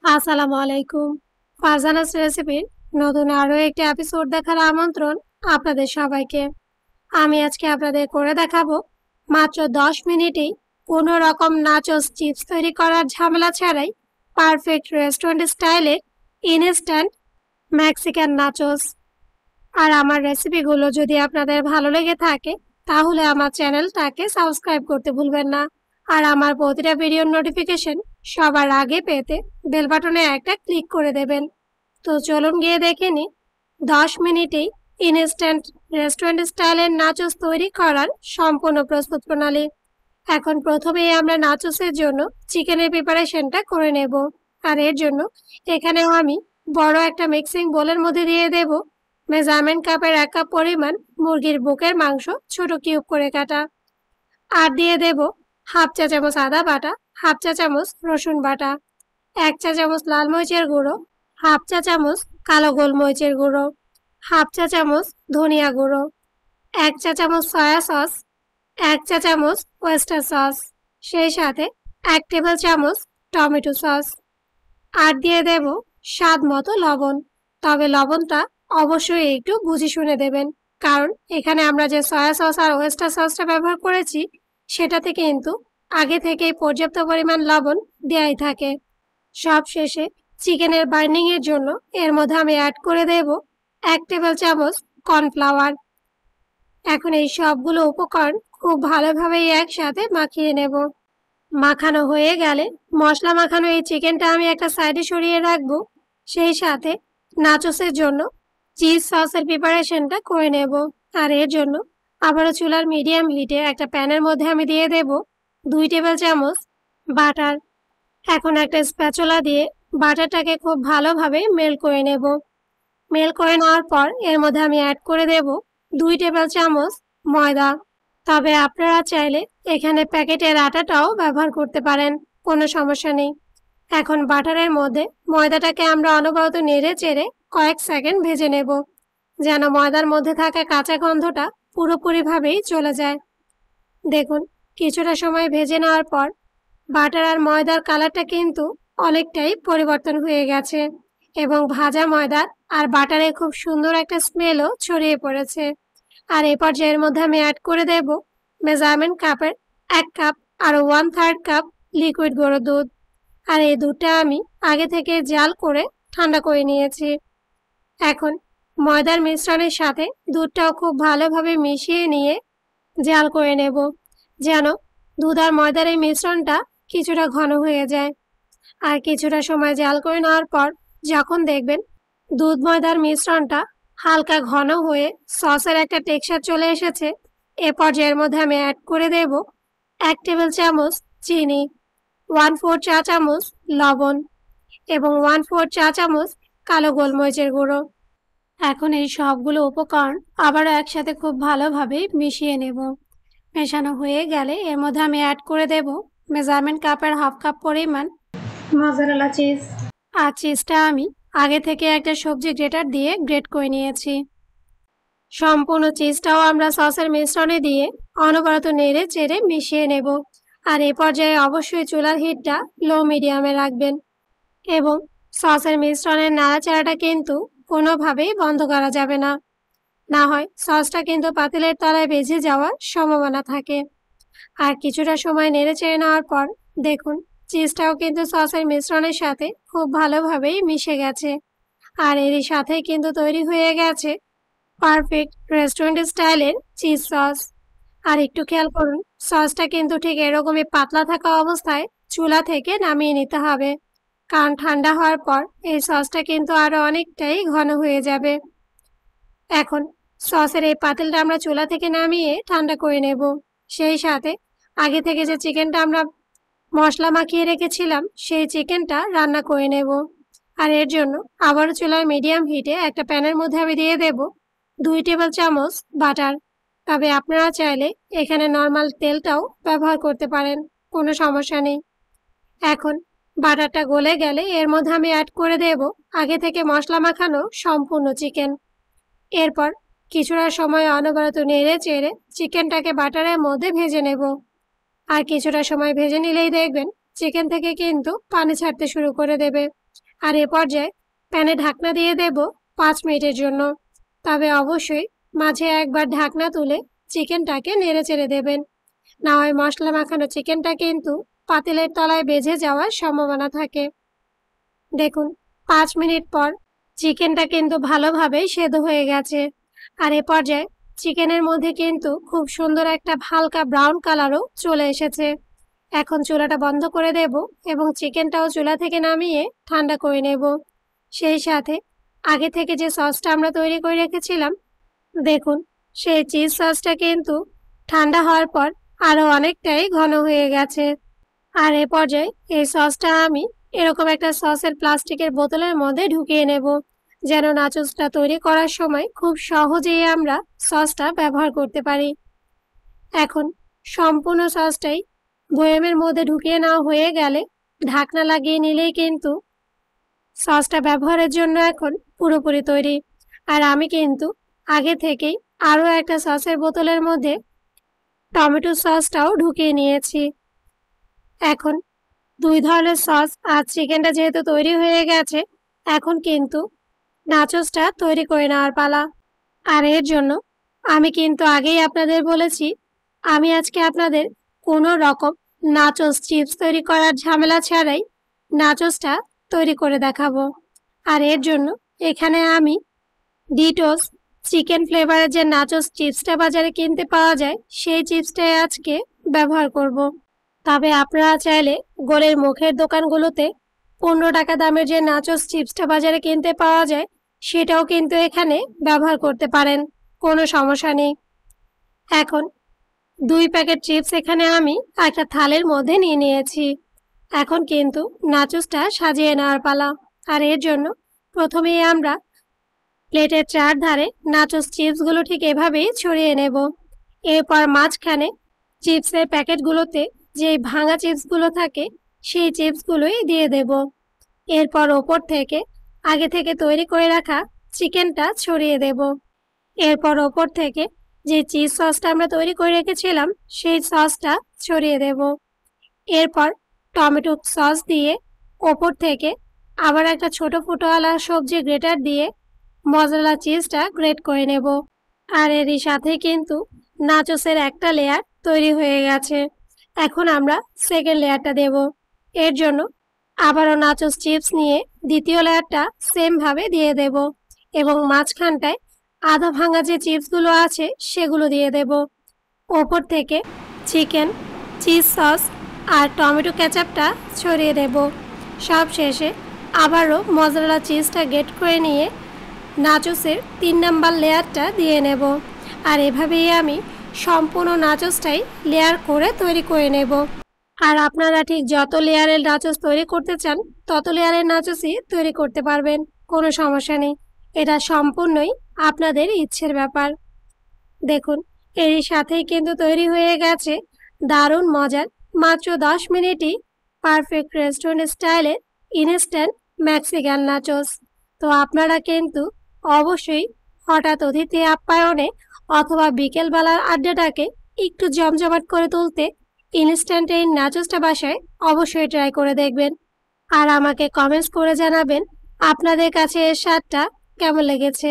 আসসালামু আলাইকুম। ফারজানাস রেসিপির নতুন আরো একটি এপিসোড দেখার আমন্ত্রণ আপনাদের সবাইকে। আমি আজকে আপনাদের করে দেখাবো মাত্র 10 মিনিটেই কোনো রকম নাচোস চিপস তৈরি করার ঝামেলা ছাড়াই পারফেক্ট রেস্টুরেন্ট স্টাইলের ইনস্ট্যান্ট মেক্সিকান নাচোস। আর আমার রেসিপিগুলো যদি আপনাদের ভালো লেগে থাকে তাহলে আমার চ্যানেলটাকে সাবস্ক্রাইব করতে ভুলবেন না। আর আমার প্রতিটা ভিডিওর নোটিফিকেশন সবার আগে পেতে বেল বাটনে একটা ক্লিক করে দেবেন। তো চলুন গিয়ে দেখে নিই 10 মিনিটেই ইনস্ট্যান্ট রেস্টুরেন্ট স্টাইলের নাচোস তৈরি করার সম্পূর্ণ প্রস্তুত প্রণালী। এখন প্রথমেই আমরা নাচোসের জন্য চিকেনের প্রিপারেশনটা করে নেব। আর এর জন্য এখানেও আমি বড় একটা মিক্সিং বোলের মধ্যে দিয়ে দেব মেজারমেন্ট কাপের 1 কাপ পরিমাণ মুরগির বুকের মাংস ছোট কিউব করে কাটা। আর দিয়ে দেব হাফ চা চামচ আদা বাটা, হাফ চা চামচ রসুন বাটা, 1 চা চামচ লাল মরিচের গুঁড়ো, হাফ চা চামচ কালো গোলমরিচের গুঁড়ো, হাফ চা চামচ ধনিয়া গুঁড়ো, 1 চা চামচ সয়া সস, 1 চা চামচ ওয়েস্টার সস, সেই সাথে 1 টেবিল চামচ টমেটো সস। আর দিয়ে দেব স্বাদ মতো লবণ। তবে লবণটা অবশ্যই একটু বুঝে শুনে দেবেন, কারণ এখানে আমরা যে সয়া সস আর ওয়েস্টার সসটা ব্যবহার করেছি সেটাতে কিন্তু আগে থেকেই পর্যাপ্ত পরিমাণ লবণ দেয়াই থাকে। সব শেষে চিকেনের বাইন্ডিং এর জন্য এর মধ্যে আমি অ্যাড করে দেব 1 টেবিল চামচ কর্নফ্লাওয়ার। এখন এই সবগুলো উপকরণ খুব ভালোভাবে একসাথে মাখিয়ে নেব। মাখানো হয়ে গেলে মশলা মাখানো এই চিকেনটা আমি একটা সাইডে সরিয়ে রাখবো। সেই সাথে নাচোসের জন্য চিজ সসের প্রিপারেশনটা করে নেব। আর এর জন্য আবারও চুলার মিডিয়াম হিটে একটা প্যানের মধ্যে আমি দিয়ে দেব 2 টেবিল চামচ বাটার। এখন একটা স্প্যাচুলা দিয়ে বাটারটাকে খুব ভালোভাবে মেল্ট করে নেব। মেল্ট করে নেওয়ার পর এর মধ্যে আমি অ্যাড করে দেব 2 টেবিল চামচ ময়দা। তবে আপনারা চাইলে এখানে প্যাকেটের আটাটাও ব্যবহার করতে পারেন, কোনো সমস্যা নেই। এখন বাটারের মধ্যে ময়দাটাকে আমরা অনবরত নেড়ে চেড়ে কয়েক সেকেন্ড ভেজে নেব, যেন ময়দার মধ্যে থাকা কাঁচা গন্ধটা পুরোপুরিভাবেই চলে যায়। দেখুন, কিছুটা সময় ভেজে নেওয়ার পর বাটার আর ময়দার কালারটা কিন্তু অনেকটাই পরিবর্তন হয়ে গেছে এবং ভাজা ময়দার আর বাটারে খুব সুন্দর একটা স্মেলও ছড়িয়ে পড়েছে। আর এই পর্যায়ের মধ্যে আমি অ্যাড করে দেব মেজারমেন্ট কাপের 1 কাপ আর 1/3 কাপ লিকুইড গুঁড়ো দুধ। আর এই দুধটা আমি আগে থেকে জাল করে ঠান্ডা করে নিয়েছি। এখন ময়দার মিশ্রণের সাথে দুধটাও খুব ভালোভাবে মিশিয়ে নিয়ে জাল করে নেব, যেন দুধ আর ময়দার এই মিশ্রণটা কিছুটা ঘন হয়ে যায়। আর কিছুটা সময় জাল করে নেওয়ার পর যখন দেখবেন দুধ ময়দার মিশ্রণটা হালকা ঘন হয়ে সসের একটা টেক্সচার চলে এসেছে, এ পর্যায়ের মধ্যে আমি অ্যাড করে দেব 1 টেবিল চামচ চিনি, 1/4 চা চামচ লবণ এবং 1/4 চা চামচ কালো গোলমরিচের গুঁড়ো। এখন এই সবগুলো উপকরণ আবারও একসাথে খুব ভালোভাবে মিশিয়ে নেব। মেশানো হয়ে গেলে এর মধ্যে আমি অ্যাড করে দেব মেজারমেন্ট কাপের 1/2 কাপ পরিমাণ মজারেলা চিজ। আর চিজটা আমি আগে থেকে একটা সবজি গ্রেটার দিয়ে গ্রেট করে নিয়েছি। সম্পূর্ণ চিজটাও আমরা সসের মিশ্রণে দিয়ে অনবরত নেড়ে চেড়ে মিশিয়ে নেব। আর এই পর্যায়ে অবশ্যই চুলার হিটটা লো মিডিয়ামে রাখবেন এবং সসের মিশ্রণের নাড়াচাড়াটা কিন্তু কোনোভাবেই বন্ধ করা যাবে না, না হয় সসটা কিন্তু পাতিলের তলায় ভেজে যাওয়ার সম্ভাবনা থাকে। আর কিছুটা সময় নেড়ে চেড়ে নেওয়ার পর দেখুন চিজটাও কিন্তু সসের মিশ্রণের সাথে খুব ভালোভাবেই মিশে গেছে। আর এরই সাথেই কিন্তু তৈরি হয়ে গেছে পারফেক্ট রেস্টুরেন্ট স্টাইলের চিজ সস। আর একটু খেয়াল করুন, সসটা কিন্তু ঠিক এরকমই পাতলা থাকা অবস্থায় চুলা থেকে নামিয়ে নিতে হবে, কারণ ঠান্ডা হওয়ার পর এই সসটা কিন্তু আরো অনেকটাই ঘন হয়ে যাবে। এখন সসের এই পাতিলটা আমরা চুলা থেকে নামিয়ে ঠান্ডা করে নেব। সেই সাথে আগে থেকে যে চিকেনটা আমরা মশলা মাখিয়ে রেখেছিলাম সেই চিকেনটা রান্না করে নেব। আর এর জন্য আবারও চুলার মিডিয়াম হিটে একটা প্যানের মধ্যে আমি দিয়ে দেব 2 টেবিল চামচ বাটার। তবে আপনারা চাইলে এখানে নর্মাল তেলটাও ব্যবহার করতে পারেন, কোনো সমস্যা নেই। এখন বাটারটা গলে গেলে এর মধ্যে আমি অ্যাড করে দেব আগে থেকে মশলা মাখানো সম্পূর্ণ চিকেন। এরপর কিছুটা সময় অনবরত নেড়ে চেড়ে চিকেনটাকে বাটারের মধ্যে ভেজে নেব। আর কিছুটা সময় ভেজে নিলেই দেখবেন চিকেন থেকে কিন্তু পানি ছাড়তে শুরু করে দেবে। আর এ পর্যায়ে প্যানে ঢাকনা দিয়ে দেব 5 মিনিটের জন্য। তবে অবশ্যই মাঝে একবার ঢাকনা তুলে চিকেনটাকে নেড়েচেড়ে দেবেন, না হয় মশলা মাখানো চিকেনটা কিন্তু পাতিলের তলায় বেজে যাওয়ার সম্ভাবনা থাকে। দেখুন, 5 মিনিট পর চিকেনটা কিন্তু ভালোভাবে সেদ্ধ হয়ে গেছে। আর এ পর্যায়ে চিকেনের মধ্যে কিন্তু খুব সুন্দর একটা হালকা ব্রাউন কালারও চলে এসেছে। এখন চুলাটা বন্ধ করে দেব এবং চিকেনটাও চুলা থেকে নামিয়ে ঠান্ডা করে নেব। সেই সাথে আগে থেকে যে সসটা আমরা তৈরি করে রেখেছিলাম, দেখুন সেই চিজ সসটা কিন্তু ঠান্ডা হওয়ার পর আরো অনেকটাই ঘন হয়ে গেছে। আর এ পর্যায়ে এই সসটা আমি এরকম একটা সসের প্লাস্টিকের বোতলের মধ্যে ঢুকিয়ে নেব, যেন নাচোসটা তৈরি করার সময় খুব সহজেই আমরা সসটা ব্যবহার করতে পারি। এখন সম্পূর্ণ সসটাই বয়ামের মধ্যে ঢুকিয়ে নেওয়া হয়ে গেলে ঢাকনা লাগিয়ে নিলেই কিন্তু সসটা ব্যবহারের জন্য এখন পুরোপুরি তৈরি। আর আমি কিন্তু আগে থেকেই আরও একটা সসের বোতলের মধ্যে টমেটো সসটাও ঢুকিয়ে নিয়েছি। এখন 2 ধরনের সস আর চিকেনটা যেহেতু তৈরি হয়ে গেছে, এখন কিন্তু নাচোসটা তৈরি করে নেওয়ার পালা। আর এর জন্য আমি কিন্তু আগেই আপনাদের বলেছি, আমি আজকে আপনাদের কোনো রকম নাচোস চিপস তৈরি করার ঝামেলা ছাড়াই নাচোসটা তৈরি করে দেখাবো। আর এর জন্য এখানে আমি ডিটোস চিকেন ফ্লেভারের যে নাচোস চিপসটা বাজারে কিনতে পাওয়া যায়, সেই চিপসটাই আজকে ব্যবহার করব। তবে আপনারা চাইলে গোলের মুখের দোকানগুলোতে 15 টাকা দামের যে নাচোস চিপসটা বাজারে কিনতে পাওয়া যায়, সেটাও কিন্তু এখানে ব্যবহার করতে পারেন, কোনো সমস্যা নেই। এখন 2 প্যাকেট চিপস এখানে আমি একটা থালের মধ্যে নিয়ে নিয়েছি। এখন কিন্তু নাচোসটা সাজিয়ে নেওয়ার পালা। আর এর জন্য প্রথমেই আমরা প্লেটের চারধারে নাচোস চিপসগুলো ঠিক এভাবেই ছড়িয়ে নেব। এরপর মাঝখানে চিপসের প্যাকেটগুলোতে যে ভাঙা চিপসগুলো থাকে, সেই চিপসগুলোই দিয়ে দেব। এরপর ওপর থেকে আগে থেকে তৈরি করে রাখা চিকেনটা ছড়িয়ে দেব। এরপর ওপর থেকে যে চিজ সসটা আমরা তৈরি করে রেখেছিলাম, সেই সসটা ছড়িয়ে দেব। এরপর টমেটো সস দিয়ে ওপর থেকে আবার একটা ছোট ফুটোওয়ালা সবজি গ্রেটার দিয়ে মজরেলা চিজটা গ্রেট করে নেব। আর এরই সাথে কিন্তু নাচোসের একটা লেয়ার তৈরি হয়ে গেছে। এখন আমরা সেকেন্ড লেয়ারটা দেব। এর জন্য আবারও নাচোস চিপস নিয়ে দ্বিতীয় লেয়ারটা সেম ভাবে দিয়ে দেব এবং মাঝখানটায় আধা ভাঙা যে চিপসগুলো আছে সেগুলো দিয়ে দেব। ওপর থেকে চিকেন, চিজ সস আর টমেটো কেচাপটা ছড়িয়ে দেব। সব শেষে আবারও মজরেলা চিজটা গ্রেট করে নিয়ে নাচোসের 3 নাম্বার লেয়ারটা দিয়ে নেব। আর এভাবেই আমি সম্পূর্ণ নাচোসটাই লেয়ার করে তৈরি করে নেব। আর আপনারা ঠিক যত লেয়ারের নাচোস তৈরি করতে চান, তত লেয়ারের নাচোসই তৈরি করতে পারবেন, কোনো সমস্যা নেই। এটা সম্পূর্ণই আপনাদের ইচ্ছের ব্যাপার। দেখুন, এরই সাথেই কিন্তু তৈরি হয়ে গেছে দারুণ মজার, মাত্র 10 মিনিটই পারফেক্ট রেস্টুরেন্ট স্টাইলের ইনস্ট্যান্ট মেক্সিকান নাচোস। তো আপনারা কিন্তু অবশ্যই হঠাৎ অতিথি আপ্যায়নে অথবা বিকেলবেলার আড্ডাটাকে একটু জমজমাট করে তুলতে ইনস্ট্যান্ট এই নাচোসটা বাসায় অবশ্যই ট্রাই করে দেখবেন। আর আমাকে কমেন্টস করে জানাবেন আপনাদের কাছে এর স্বাদটা কেমন লেগেছে।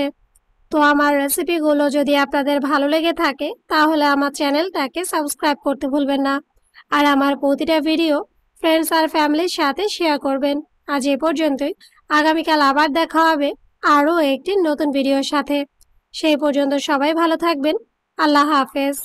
তো আমার রেসিপিগুলো যদি আপনাদের ভালো লেগে থাকে, তাহলে আমার চ্যানেলটাকে সাবস্ক্রাইব করতে ভুলবেন না। আর আমার প্রতিটা ভিডিও ফ্রেন্ডস আর ফ্যামিলির সাথে শেয়ার করবেন। আজ এ পর্যন্তই। আগামীকাল আবার দেখা হবে আরও একটি নতুন ভিডিওর সাথে। সেই পর্যন্ত সবাই ভালো থাকবেন। আল্লাহ হাফেজ।